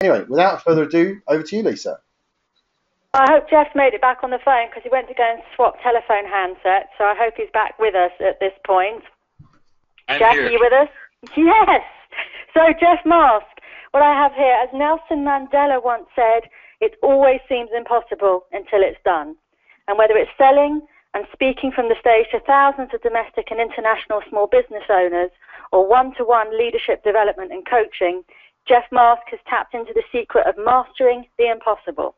Anyway, without further ado, over to you, Lisa. I hope Jeff made it back on the phone because he went to go and swap telephone handsets, so I hope he's back with us at this point. Jeff, here. are you with us? Yes! So, Jeff Mask, what I have here, as Nelson Mandela once said, it always seems impossible until it's done. And whether it's selling and speaking from the stage to thousands of domestic and international small business owners, or one-to-one leadership development and coaching, Jeff Mask has tapped into the secret of mastering the impossible.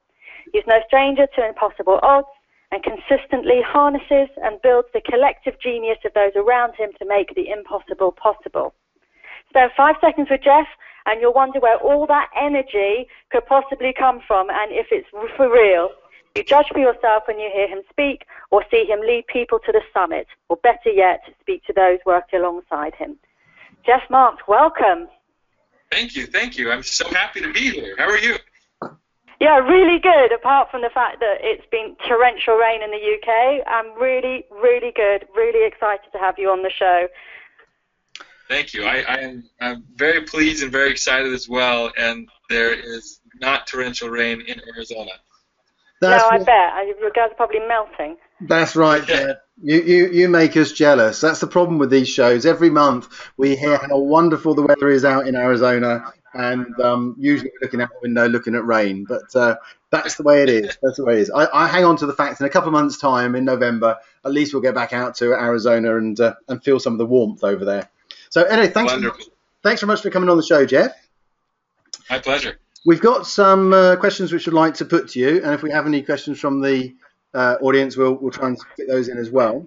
He's no stranger to impossible odds and consistently harnesses and builds the collective genius of those around him to make the impossible possible. Spend 5 seconds with Jeff and you'll wonder where all that energy could possibly come from and if it's for real. You judge for yourself when you hear him speak or see him lead people to the summit, or better yet, speak to those working alongside him. Jeff Mask, welcome. Thank you. I'm so happy to be here. How are you? Yeah, really good, apart from the fact that it's been torrential rain in the UK. I'm really, really good, really excited to have you on the show. Thank you. I'm very pleased and very excited as well, and there is not torrential rain in Arizona. I bet. You guys are probably melting. That's right, Jeff. You make us jealous. That's the problem with these shows. Every month we hear how wonderful the weather is out in Arizona, and usually we're looking out the window looking at rain. But that's the way it is. That's the way it is. I hang on to the fact in a couple of months' time, in November, at least we'll get back out to Arizona and feel some of the warmth over there. So anyway, thanks very much for coming on the show, Jeff. My pleasure. We've got some questions which we'd like to put to you, and if we have any questions from the audience, we'll try and fit those in as well.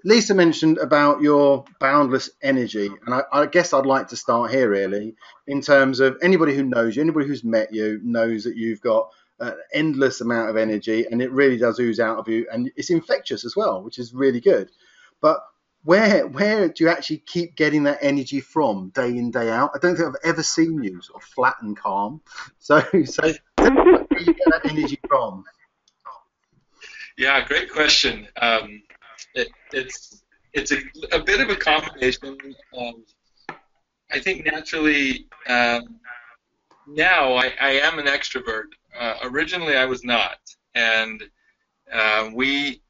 Lisa mentioned about your boundless energy, and I guess I'd like to start here really in terms of anybody who knows you, anybody who's met you knows that you've got an endless amount of energy, and it really does ooze out of you, and it's infectious as well, which is really good. But where do you actually keep getting that energy from day in, day out? I don't think I've ever seen you sort of flat and calm. So where do you get that energy from? Yeah, great question. It's a bit of a combination of, I think naturally, now I am an extrovert. Originally I was not, and we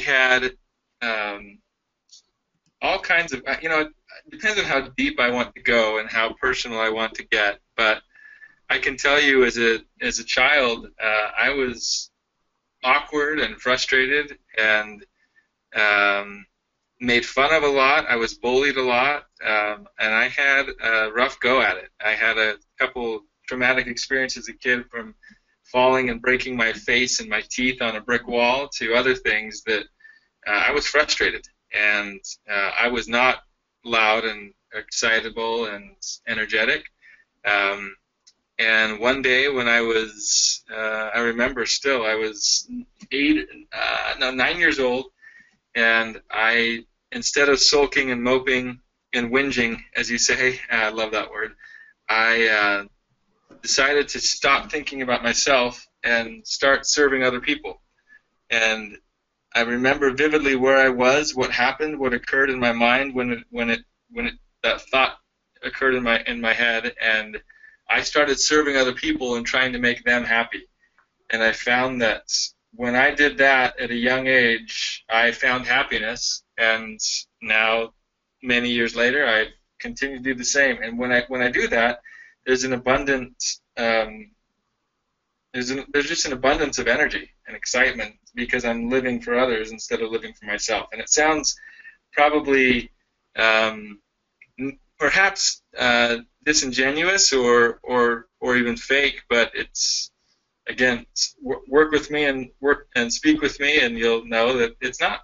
had all kinds of, it depends on how deep I want to go and how personal I want to get, but I can tell you as a child, I was awkward and frustrated and made fun of a lot. I was bullied a lot, and I had a rough go at it. I had a couple traumatic experiences as a kid, from falling and breaking my face and my teeth on a brick wall to other things that I was frustrated, and I was not loud and excitable and energetic. And one day when I was, I remember still, I was 9 years old, and I, instead of sulking and moping and whinging, as you say, I love that word, I decided to stop thinking about myself and start serving other people. And I remember vividly where I was, what happened, what occurred in my mind when that thought occurred in my head, and I started serving other people and trying to make them happy. And I found that when I did that at a young age, I found happiness, and now, many years later, I continue to do the same. And when I do that, there's an abundant, there's just an abundance of energy and excitement because I'm living for others instead of living for myself. And it sounds probably perhaps disingenuous or even fake, but it's, again, work with me and speak with me, and you'll know that it's not.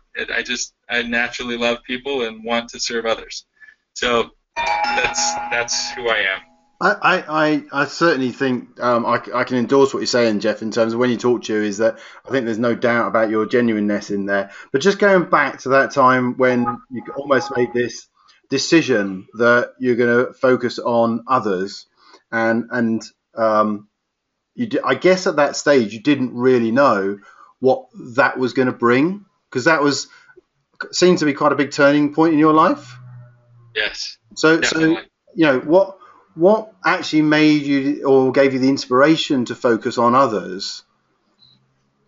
I naturally love people and want to serve others. So that's who I am. I certainly think I can endorse what you're saying, Jeff, in terms of when you talk to you, is that I think there's no doubt about your genuineness in there. But just going back to that time when you almost made this decision that you're going to focus on others, and I guess at that stage you didn't really know what that was going to bring, because that seemed to be quite a big turning point in your life. Yes. So what actually made you or gave you the inspiration to focus on others,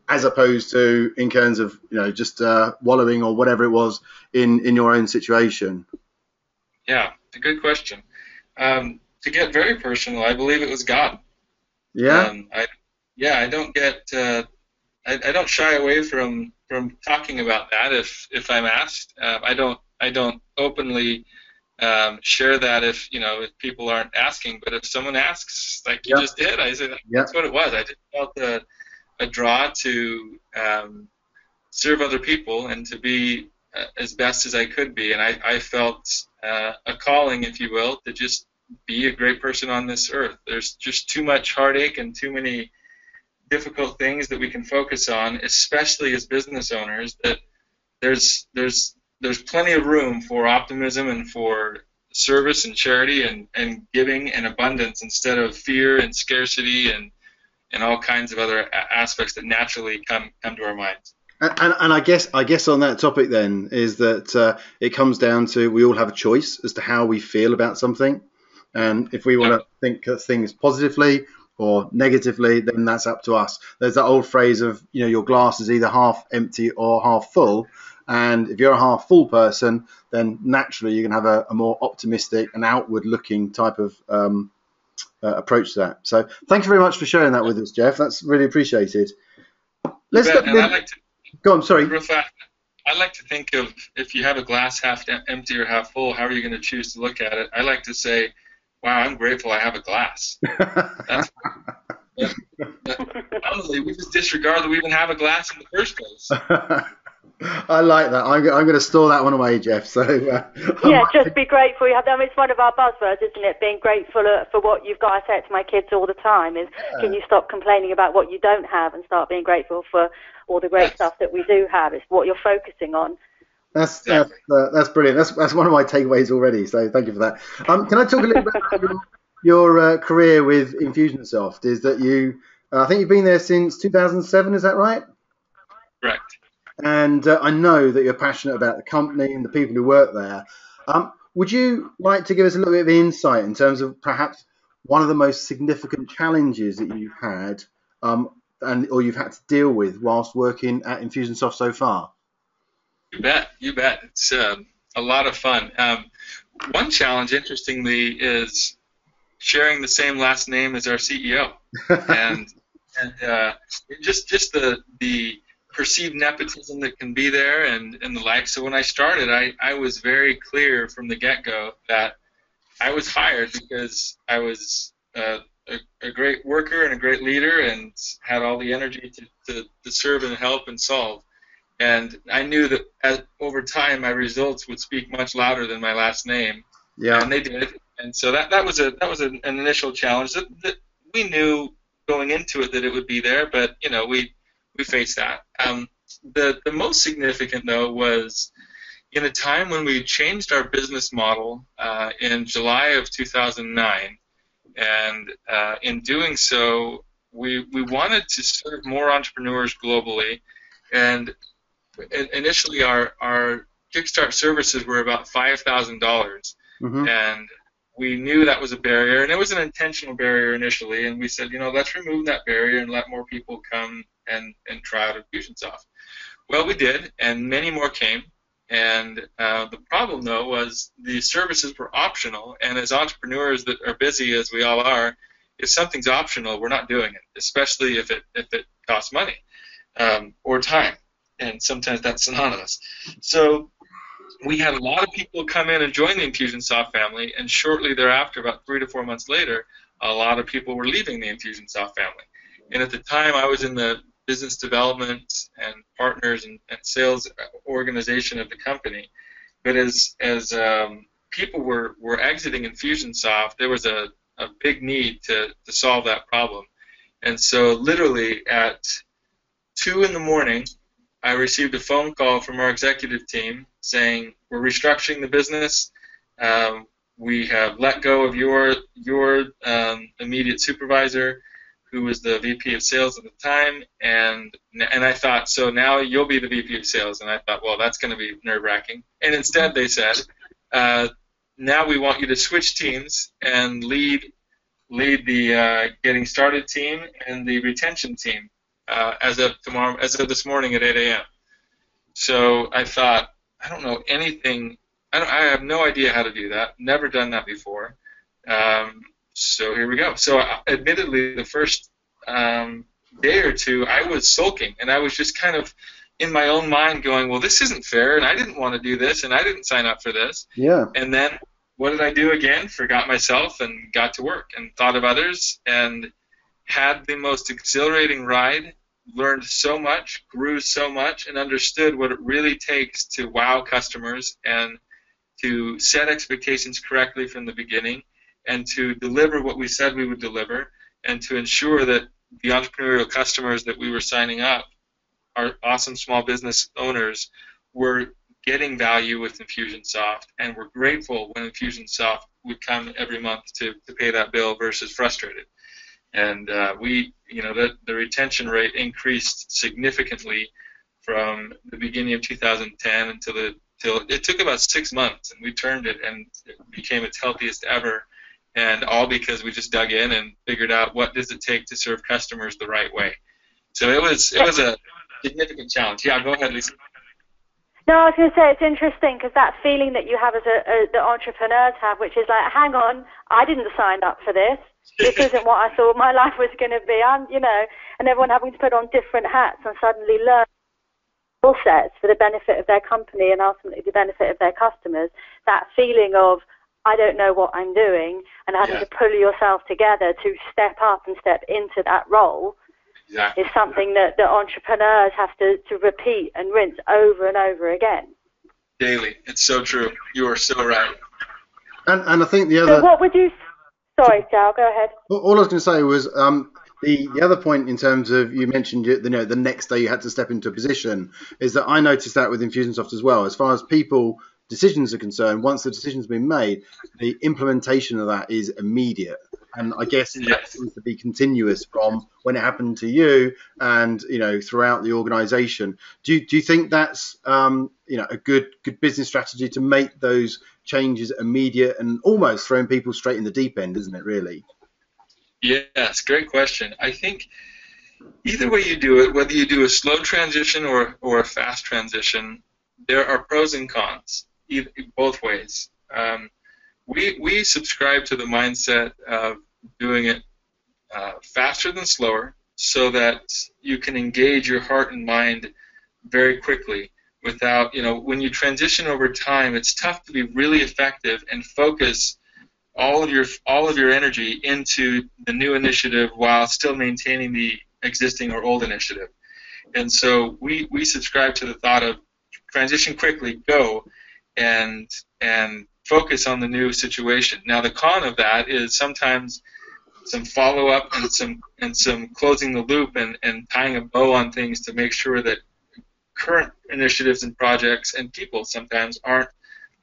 as opposed to in terms of just wallowing or whatever it was in your own situation? Yeah, it's a good question. To get very personal, I believe it was God. Yeah. I don't get I don't shy away from talking about that if I'm asked. I don't openly share that if people aren't asking. But if someone asks, like you Yeah. just did, I said Yeah. that's what it was. I just felt a draw to serve other people and to be as best as I could be, and I felt a calling, if you will, to just be a great person on this earth. There's just too much heartache and too many difficult things that we can focus on, especially as business owners, that there's plenty of room for optimism and for service and charity and giving and abundance instead of fear and scarcity and all kinds of other aspects that naturally come to our minds. And I guess on that topic then is that it comes down to we all have a choice as to how we feel about something, and if we want to think of things positively or negatively, then that's up to us. There's that old phrase of your glass is either half empty or half full, and if you're a half full person, then naturally you can have a more optimistic and outward looking type of approach to that. So thank you very much for sharing that with us, Jeff. That's really appreciated. Let's go. And I like to Go on, sorry. Real fast, I like to think of if you have a glass half empty or half full, how are you going to choose to look at it? I like to say, wow, I'm grateful I have a glass. Honestly, we just disregard that we even have a glass in the first place. I like that. I'm going to store that one away, Jeff. So just be grateful you have them. It's one of our buzzwords, isn't it? Being grateful for what you've got. I say it to my kids all the time is, can you stop complaining about what you don't have and start being grateful for all the great stuff that we do have? It's what you're focusing on. That's brilliant. That's one of my takeaways already. So thank you for that. Can I talk a little bit about your career with Infusionsoft? Is that I think you've been there since 2007, is that right? Correct. And I know that you're passionate about the company and the people who work there. Would you like to give us a little bit of insight in terms of perhaps one of the most significant challenges that you've had or you've had to deal with whilst working at Infusionsoft so far? You bet. It's a lot of fun. One challenge, interestingly, is sharing the same last name as our CEO, and just the perceived nepotism that can be there and the like. So when I started, I was very clear from the get-go that I was hired because I was a great worker and a great leader and had all the energy to serve and help and solve. And I knew that over time my results would speak much louder than my last name. Yeah. And they did. And so that was an initial challenge that we knew going into it that it would be there, but we faced that. The most significant though was in a time when we changed our business model in July of 2009, and in doing so, we wanted to serve more entrepreneurs globally, and initially our Kickstart services were about $5,000, and we knew that was a barrier, and it was an intentional barrier initially, and we said, let's remove that barrier and let more people come and try out Infusionsoft. Well, we did, and many more came, and the problem, though, was the services were optional, and as entrepreneurs that are busy, as we all are, if something's optional, we're not doing it, especially if it costs money or time, and sometimes that's synonymous. So we had a lot of people come in and join the Infusionsoft family, and shortly thereafter, about 3 to 4 months later, a lot of people were leaving the Infusionsoft family. And at the time, I was in the business development and partners and sales organization of the company. But as people were exiting Infusionsoft, there was a big need to solve that problem. And so literally at 2 in the morning, I received a phone call from our executive team saying, we're restructuring the business. We have let go of your immediate supervisor, who was the VP of sales at the time, and I thought, so now you'll be the VP of sales. And I thought, well, that's going to be nerve-wracking. And instead they said, now we want you to switch teams and lead the getting started team and the retention team as of this morning at 8 a.m. So I thought, I don't know anything. I have no idea how to do that. Never done that before. So here we go. So admittedly, the first day or two, I was sulking, and I was just kind of in my own mind going, well, this isn't fair, and I didn't want to do this, and I didn't sign up for this. Yeah. And then what did I do again? Forgot myself and got to work and thought of others and had the most exhilarating ride, learned so much, grew so much, and understood what it really takes to wow customers and to set expectations correctly from the beginning and to deliver what we said we would deliver and to ensure that the entrepreneurial customers that we were signing up, our awesome small business owners, were getting value with Infusionsoft and were grateful when Infusionsoft would come every month to pay that bill versus frustrated. And the retention rate increased significantly from the beginning of 2010 until it took about 6 months, and we turned it and it became its healthiest ever. And all because we just dug in and figured out what does it take to serve customers the right way. So it was a significant challenge. Yeah, go ahead, Lisa. No, I was going to say it's interesting because that feeling that you have as the entrepreneurs have, which is like, hang on, I didn't sign up for this. This isn't what I thought my life was going to be. And everyone having to put on different hats and suddenly learn skill sets for the benefit of their company and ultimately the benefit of their customers. That feeling of I don't know what I'm doing and having to pull yourself together to step up and step into that role. Exactly. Is something that the entrepreneurs have to repeat and rinse over and over again. Daily. It's so true. You are so right. And I think the other... So what would you... Sorry, Dal, go ahead. All I was going to say was the other point in terms of, you mentioned the next day you had to step into a position, is that I noticed that with Infusionsoft as well. As far as people... decisions are concerned, once the decision's been made, the implementation of that is immediate. And I guess that seems to be continuous from when it happened to you and, throughout the organization. Do you think that's, a good business strategy to make those changes immediate and almost throwing people straight in the deep end, isn't it, really? Yes, great question. I think either way you do it, whether you do a slow transition or a fast transition, there are pros and cons. Both ways. We subscribe to the mindset of doing it faster than slower so that you can engage your heart and mind very quickly without, when you transition over time, it's tough to be really effective and focus all of your energy into the new initiative while still maintaining the existing or old initiative. And so we subscribe to the thought of transition quickly, go, and focus on the new situation. Now, the con of that is sometimes some follow-up and some closing the loop and tying a bow on things to make sure that current initiatives and projects and people sometimes aren't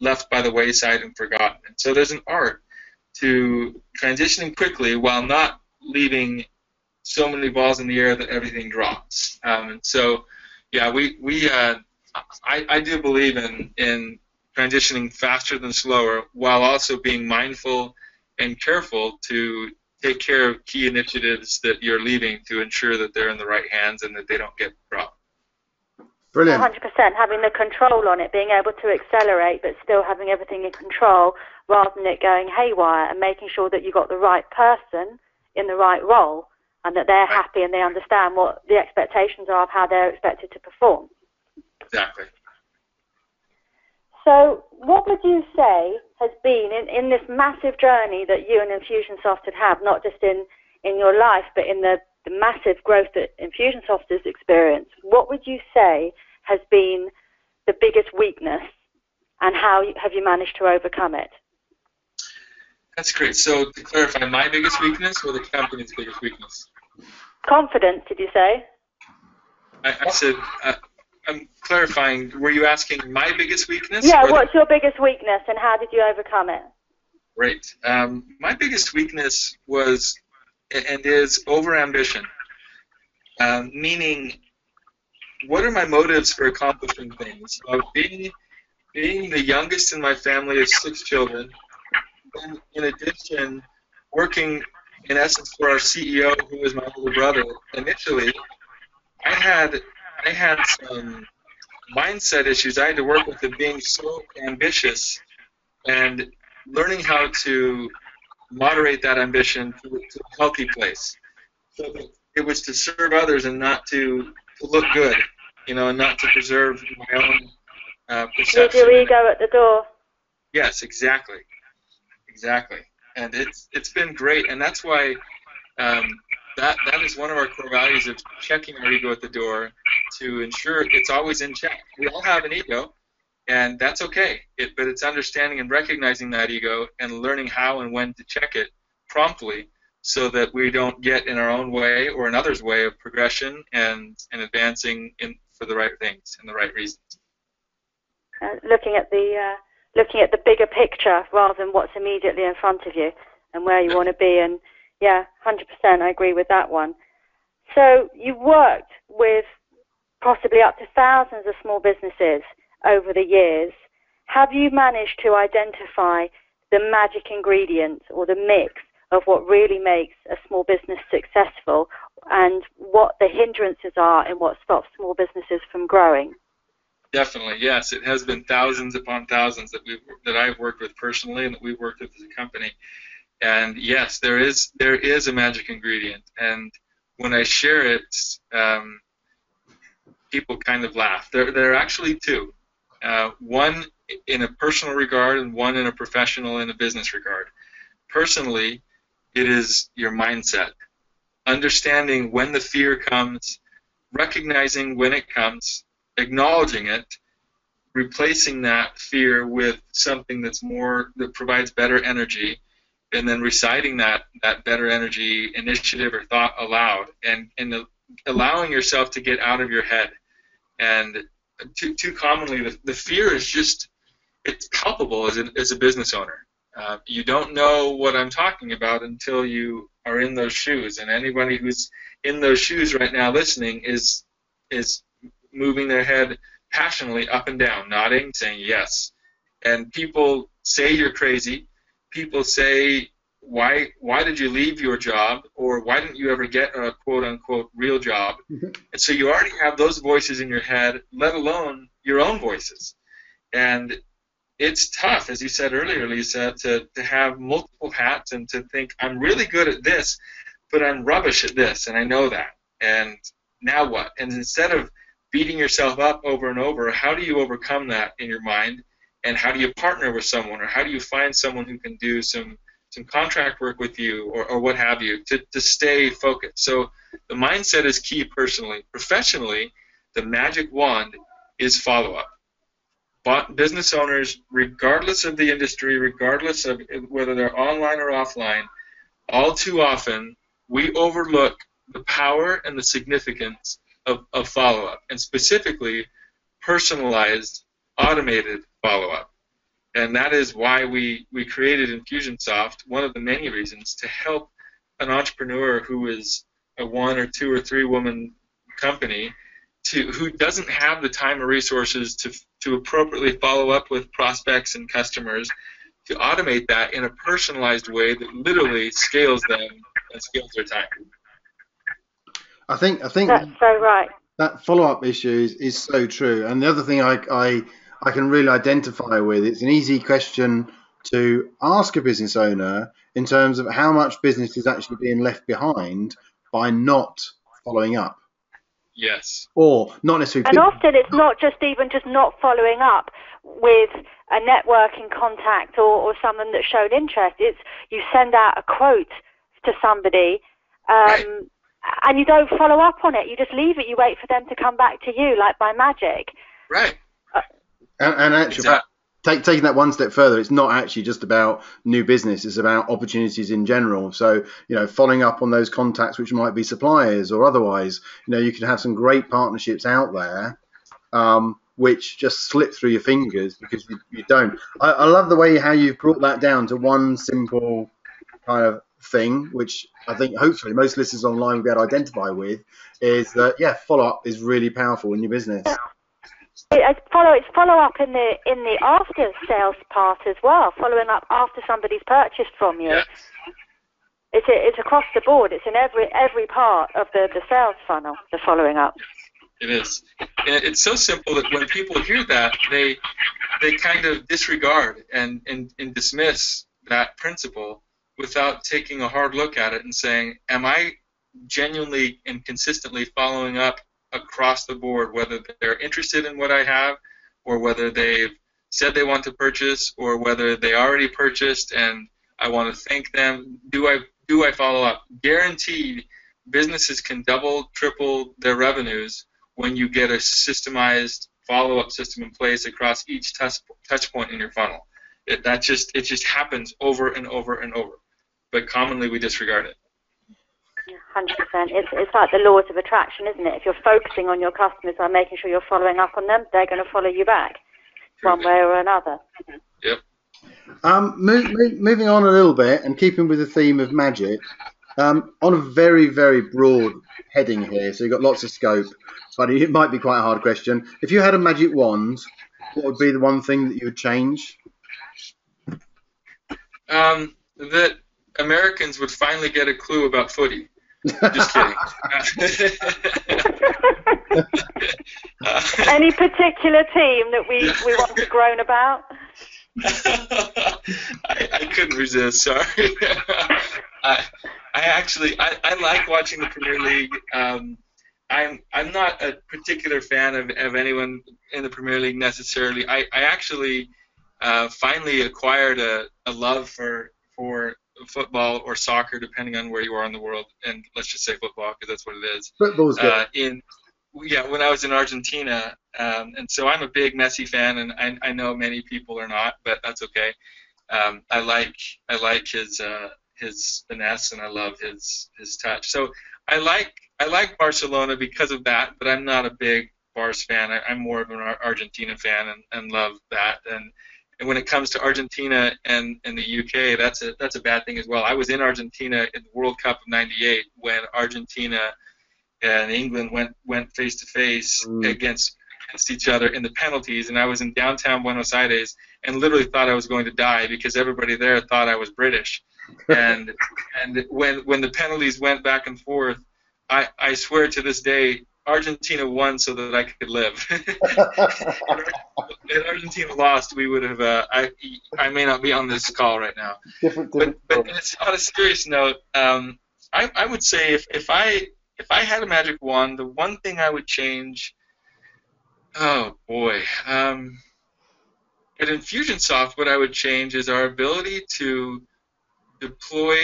left by the wayside and forgotten. And so there's an art to transitioning quickly while not leaving so many balls in the air that everything drops. And so, yeah, I do believe in transitioning faster than slower while also being mindful and careful to take care of key initiatives that you're leaving to ensure that they're in the right hands and that they don't get dropped. Brilliant. 100%, having the control on it, being able to accelerate but still having everything in control rather than it going haywire, and making sure that you've got the right person in the right role and that they're happy and they understand what the expectations are of how they're expected to perform. Exactly. So what would you say has been in this massive journey that you and Infusionsoft have, not just in your life, but in the massive growth that Infusionsoft has experienced, what would you say has been the biggest weakness and how have you managed to overcome it? That's great. So to clarify, my biggest weakness or the company's biggest weakness? Confidence, did you say? I said... I'm clarifying, were you asking my biggest weakness? Yeah, what's your biggest weakness and how did you overcome it? Great. My biggest weakness was and is overambition, meaning what are my motives for accomplishing things? Being the youngest in my family of 6 children, in addition, working in essence for our CEO, who was my older brother, initially, I had some mindset issues I had to work with of being so ambitious and learning how to moderate that ambition to a healthy place. So that it was to serve others and not to look good, and not to preserve my own perception. Leave your ego at the door. Yes, exactly. And it's been great, and that's why that is one of our core values of checking our ego at the door to ensure it's always in check. We all have an ego, and that's okay. But it's understanding and recognizing that ego and learning how and when to check it promptly, so that we don't get in our own way or another's way of progression and advancing for the right things and the right reasons. Looking at the bigger picture rather than what's immediately in front of you and where you want to be. And yeah, 100%, I agree with that one. So you've worked with possibly up to thousands of small businesses over the years. Have you managed to identify the magic ingredient or the mix of what really makes a small business successful and what the hindrances are and what stops small businesses from growing? Definitely, yes. It has been thousands upon thousands that I've worked with personally and that we've worked with as a company. And yes, there is a magic ingredient. And when I share it, people kind of laugh. There are actually two. One in a personal regard and one in a professional and a business regard. Personally, it is your mindset. Understanding when the fear comes, recognizing when it comes, acknowledging it, replacing that fear with something that provides better energy, and then reciting that better energy initiative or thought aloud, and allowing yourself to get out of your head. And too commonly, the fear is just, it's palpable as a business owner. You don't know what I'm talking about until you are in those shoes. And anybody who's in those shoes right now listening is moving their head passionately up and down, nodding, saying yes. And people say you're crazy. People say, why did you leave your job? Or why didn't you ever get a quote-unquote real job? And so you already have those voices in your head, let alone your own voices. And it's tough, as you said earlier, Lisa, to have multiple hats and to think, I'm really good at this, but I'm rubbish at this, and I know that. And now what? And instead of beating yourself up over and over, how do you overcome that in your mind? And how do you partner with someone, or how do you find someone who can do some contract work with you, or what have you, to stay focused? So the mindset is key personally. Professionally, the magic wand is follow-up. Business owners, regardless of the industry, regardless of whether they're online or offline, all too often we overlook the power and the significance of follow-up, and specifically personalized, automated follow-up. And that is why we created Infusionsoft, one of the many reasons, to help an entrepreneur who is a 1 or 2 or 3 woman company who doesn't have the time or resources to appropriately follow up with prospects and customers, to automate that in a personalized way that literally scales them and scales their time. I think that's so right. That follow-up issue is so true. And the other thing I can really identify with, it's an easy question to ask a business owner in terms of how much business is actually being left behind by not following up. Yes. Or not necessarily. And often it's not just not following up with a networking contact or someone that's shown interest. It's you send out a quote to somebody, Right. and you don't follow up on it. You just leave it. You wait for them to come back to you like by magic. Right. And actually, taking that one step further, it's not actually just about new business. It's about opportunities in general. So, following up on those contacts, which might be suppliers or otherwise, you can have some great partnerships out there, which just slip through your fingers because you don't. I love the way how you've brought that down to one simple kind of thing, which I think hopefully most listeners online will be able to identify with, is that, follow-up is really powerful in your business. It's follow up in the after sales part as well, following up after somebody's purchased from you. Yes. It's across the board. It's in every part of the sales funnel, the following up. It is. And it's so simple that when people hear that, they kind of disregard and dismiss that principle without taking a hard look at it and saying, am I genuinely and consistently following up across the board, whether they're interested in what I have or whether they've said they want to purchase or whether they already purchased and I want to thank them. Do I follow up? Guaranteed, businesses can double, triple their revenues when you get a systemized follow-up system in place across each touch point in your funnel. It just happens over and over and over. But commonly we disregard it. 100%. It's like the laws of attraction, isn't it? If you're focusing on your customers and making sure you're following up on them, they're going to follow you back one way or another. Yep. Moving on a little bit and keeping with the theme of magic, on a very, very broad heading here, so you've got lots of scope, but it might be quite a hard question. If you had a magic wand, what would be the one thing that you would change? That Americans would finally get a clue about footy. Just kidding. Any particular team that we want to groan about? I couldn't resist. Sorry. I like watching the Premier League. I'm not a particular fan of anyone in the Premier League necessarily. I actually finally acquired a love for football or soccer, depending on where you are in the world, and let's just say football because that's what it is. Football's good. When I was in Argentina, and so I'm a big Messi fan, and I know many people are not, but that's okay. I like his finesse, and I love his touch. So I like Barcelona because of that, but I'm not a big Barca fan. I'm more of an Argentina fan, and love that. And when it comes to Argentina and the UK, that's a bad thing as well. I was in Argentina in the World Cup of '98 when Argentina and England went face to face against each other in the penalties, and I was in downtown Buenos Aires and literally thought I was going to die because everybody there thought I was British. And when the penalties went back and forth, I swear to this day, Argentina won so that I could live. If Argentina lost, we would have. I may not be on this call right now. But it's on a serious note. I would say if I had a magic wand, the one thing I would change. Oh boy. At Infusionsoft, what I would change is our ability to deploy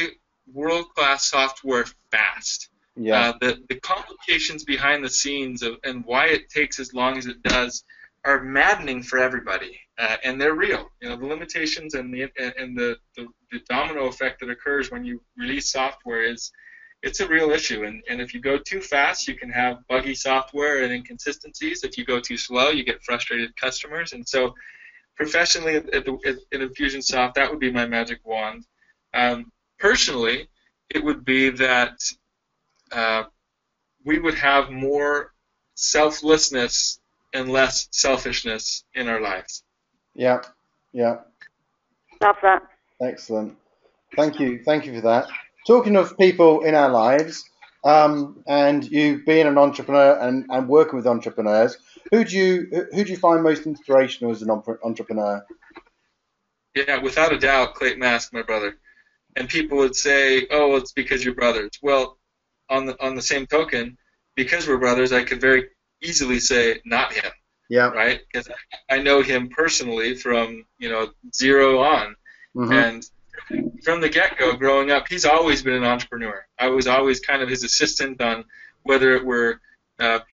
world-class software fast. Yeah. The complications behind the scenes and why it takes as long as it does are maddening for everybody, and they're real. The limitations and the domino effect that occurs when you release software it's a real issue. And if you go too fast, you can have buggy software and inconsistencies. If you go too slow, you get frustrated customers. And so, professionally at Infusionsoft, that would be my magic wand. Personally, it would be that we would have more selflessness and less selfishness in our lives. Yeah. Love that. Excellent. Thank you for that. Talking of people in our lives, and you being an entrepreneur and working with entrepreneurs, who do you find most inspirational as an entrepreneur? Yeah, without a doubt, Clayton Mask, my brother. And people would say, "Oh, well, it's because you're brothers." Well, on the same token, because we're brothers, I could very easily say not him. Yeah. Right? Because I know him personally from zero on, and from the get-go, growing up, he's always been an entrepreneur. I was always kind of his assistant on whether it were